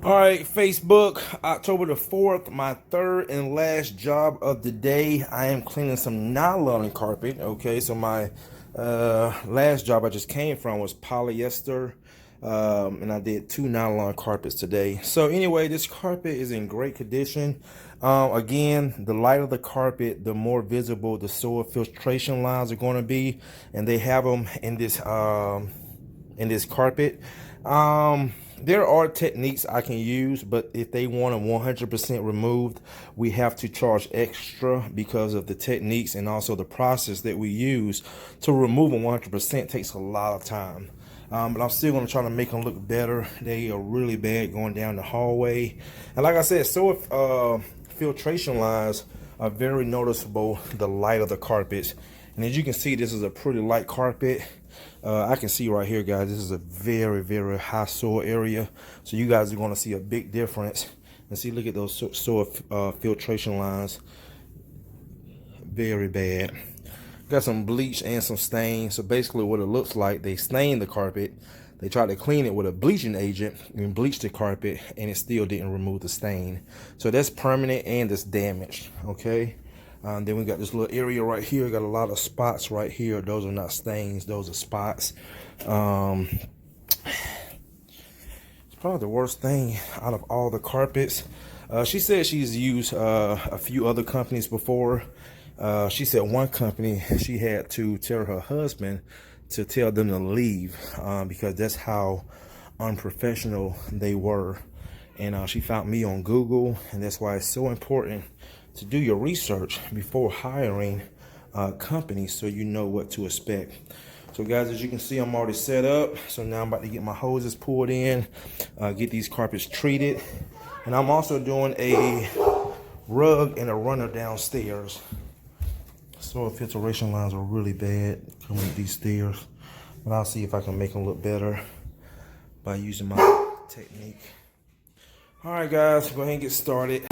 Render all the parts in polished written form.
All right, Facebook, October the 4th, my third and last job of the day. I am cleaning some nylon carpet. Okay, so my last job I just came from was polyester, and I did 2 nylon carpets today. So anyway, this carpet is in great condition. Again, the lighter the carpet, the more visible the soil filtration lines are going to be, and they have them in this carpet. There are techniques I can use, but if they want them 100% removed, we have to charge extra because of the techniques and also the process that we use to remove them 100% takes a lot of time. But I'm still going to try to make them look better. They are really bad going down the hallway. And like I said, soil filtration lines are very noticeable the light of the carpets. And as you can see, this is a pretty light carpet. I can see right here, guys, this is a very, very high soil area. So you guys are going to see a big difference. And see, look at those soil filtration lines. Very bad. Got some bleach and some stain. So basically what it looks like, they stained the carpet. They tried to clean it with a bleaching agent and bleached the carpet, and it still didn't remove the stain. So that's permanent and it's damaged, okay? Then we got this little area right here. Got a lot of spots right here. Those are not stains. Those are spots. It's probably the worst thing out of all the carpets. She said she's used a few other companies before. She said one company, she had to tell her husband to tell them to leave because that's how unprofessional they were. And she found me on Google, and that's why it's so important to do your research before hiring companies so you know what to expect. So guys, as you can see, I'm already set up. So now I'm about to get my hoses pulled in, get these carpets treated. And I'm also doing a rug and a runner downstairs. Soil filtration lines are really bad coming up these stairs. But I'll see if I can make them look better by using my technique. All right, guys, go ahead and get started.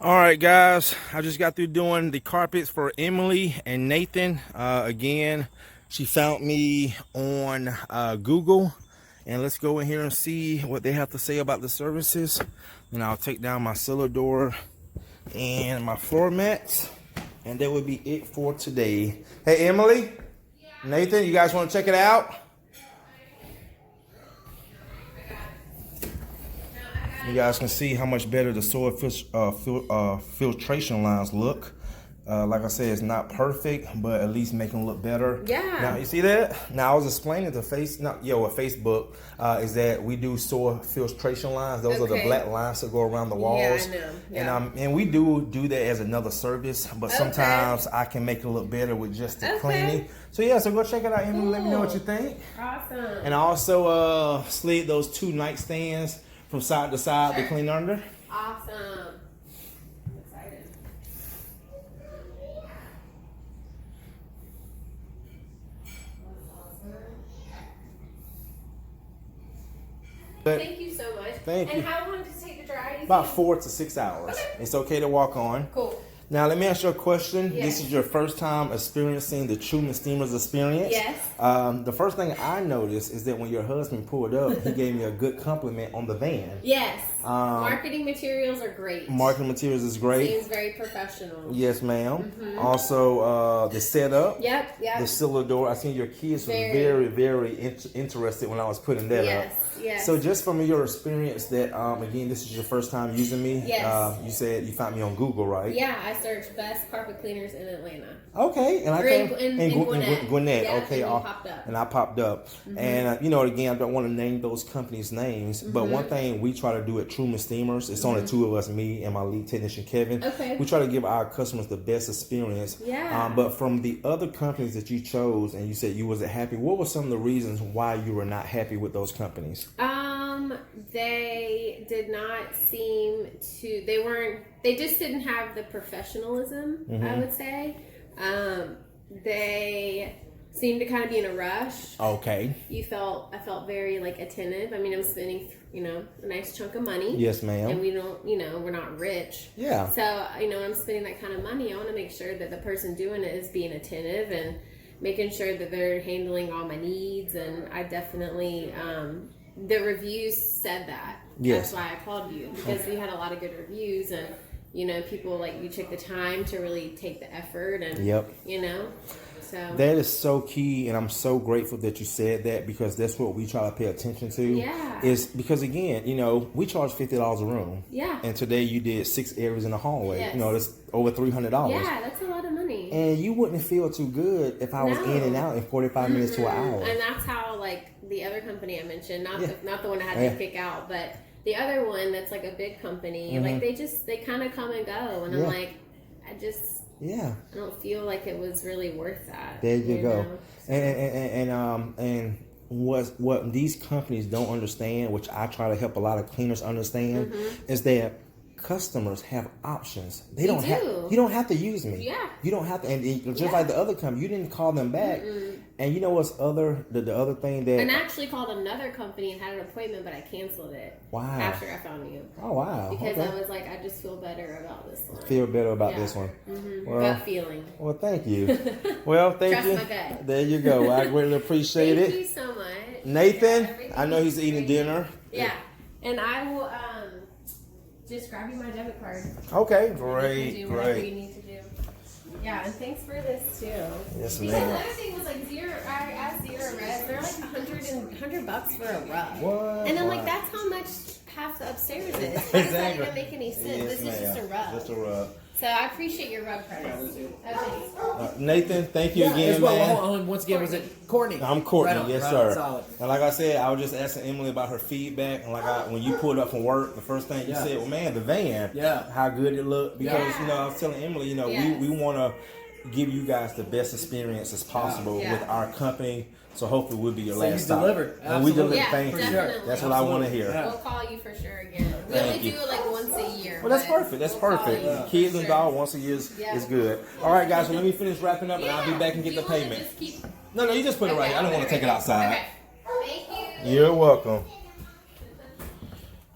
All right, guys, I just got through doing the carpets for Emily and Nathan. Again, she found me on Google, and let's go in here and see what they have to say about the services. And I'll take down my cellar door and my floor mats, and that would be it for today. Hey, Emily, Nathan, you guys want to check it out? You guys can see how much better the soil filtration lines look. Like I said, it's not perfect, but at least make them look better. Yeah. Now, you see that? Now, I was explaining to Facebook, is that we do soil filtration lines. Those are the black lines that go around the walls. Yeah, I know. Yeah. And we do that as another service, but sometimes I can make it look better with just the cleaning. So yeah, so go check it out, Emily. Let me know what you think. Awesome. And I also slid those 2 nightstands from side to side to clean under. Awesome. I'm excited. Thank you so much. Thank you. And how long does it take to dry? About 4 to 6 hours. Okay. It's okay to walk on. Cool. Now, let me ask you a question. Yes. This is your first time experiencing the Truman Steamers experience. Yes. The first thing I noticed is that when your husband pulled up, he gave me a good compliment on the van. Yes. Marketing materials are great. Marketing materials is great. Seems very professional. Yes, ma'am. Also, the setup. Yep. The cellar door. I seen your kids were very, very interested when I was putting that up. Yes. So just from your experience that, again, this is your first time using me. Yes. You said you found me on Google, right? Yeah, I searched best carpet cleaners in Atlanta. Okay, and I Or came in Gwinnett. Yeah, okay, and you popped up. and I popped up. And you know, again, I don't want to name those companies' names, but one thing we try to do at Truman Steamers, it's only two of us, me and my lead technician Kevin. Okay. We try to give our customers the best experience. Yeah. But from the other companies that you chose, and you said you wasn't happy, what were some of the reasons why you were not happy with those companies? They did not seem to. They just didn't have the professionalism. I would say. They seemed to kind of be in a rush. Okay. I felt very like attentive. I mean, I'm spending, a nice chunk of money. Yes, ma'am. And we don't, we're not rich. Yeah. So, when I'm spending that kind of money, I want to make sure that the person doing it is being attentive and making sure that they're handling all my needs. And I definitely, the reviews said that. Yes. That's why I called you, because we had a lot of good reviews, and people like, you took the time to really take the effort, and so that is so key, and I'm so grateful that you said that, because that's what we try to pay attention to. Yeah. Is because again, we charge $50 a room. Yeah. And today you did 6 areas in the hallway. Yes. That's over $300. Yeah, that's a lot of money. And you wouldn't feel too good if I was in and out in 45 minutes to an hour. And that's how, like, the other company I mentioned, not the one I had to kick out, but the other one that's like a big company, like they kind of come and go, and I'm like, I don't feel like it was really worth that. There you go. So. And what these companies don't understand, which I try to help a lot of cleaners understand, is that customers have options. You don't have to use me. Yeah. You don't have to. And just like the other company, you didn't call them back. And you know what's the other thing that... And I actually called another company and had an appointment, but I canceled it. Wow. After I found you. Oh, wow. Because I was like, I just feel better about this one. Feel better about this one. Well, gut feeling. Well, thank you. Well, thank you. Trust my gut. There you go. I greatly appreciate it. Thank you so much. Nathan, I know he's eating dinner. Yeah. And I will just grab you my debit card. Okay, Great. You need to do. Yeah, and thanks for this too. Yes, because ma'am. another thing was like I asked Zero Red. They're like $100 for a rug. What? And I'm like, that's how much half the upstairs is. How does that even make any sense? Yes, this is just a rug. Just a rug. So I appreciate your rug price. Nathan, thank you again, as well, man. hold on, once again, was it Courtney? I'm Courtney, Right on, yes, right sir. on, solid. And like I said, I was just asking Emily about her feedback. And when you pulled up from work, the first thing you said, well, man, the van, how good it looked. Because, I was telling Emily, we want to give you guys the best experience as possible with our company. So hopefully we'll be your last stop. Delivered. And we delivered. Yeah, Thank you. definitely. That's what I want to hear. We'll call you for sure again. We only do it like once a year. Well, that's perfect. That's perfect. Kids and dog once a year is good. All right, guys. So let me finish wrapping up, and I'll be back and get the payment. No, you just put it right here. I don't want to take it outside. Okay. Thank you. You're welcome.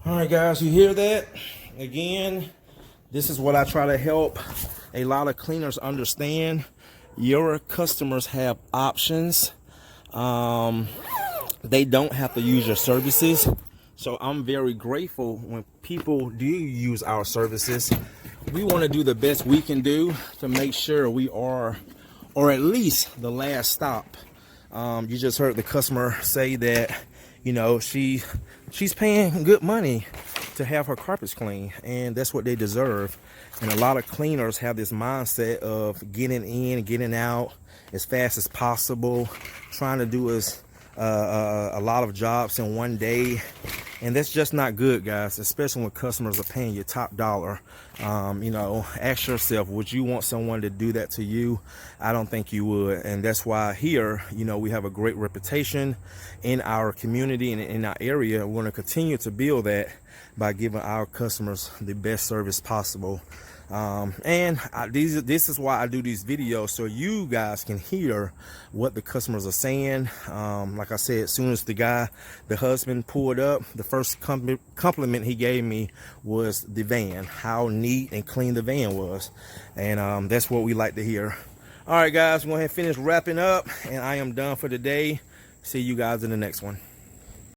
All right, guys. You hear that? Again, this is what I try to help a lot of cleaners understand. Your customers have options. They don't have to use your services. So I'm very grateful when people do use our services. We want to do the best we can do to make sure we are, or at least the last stop. You just heard the customer say that, she's paying good money to have her carpets clean, and that's what they deserve. And a lot of cleaners have this mindset of getting in, getting out as fast as possible, trying to do a lot of jobs in one day, and that's just not good, guys, especially when customers are paying you top dollar. Ask yourself, would you want someone to do that to you? I don't think you would. And that's why here, we have a great reputation in our community and in our area. We're going to continue to build that by giving our customers the best service possible. This is why I do these videos, so you guys can hear what the customers are saying. Like I said, as soon as the husband pulled up, the first compliment he gave me was the van, how neat and clean the van was. And that's what we like to hear. All right, guys, we're going to finish wrapping up, and I am done for today. See you guys in the next one.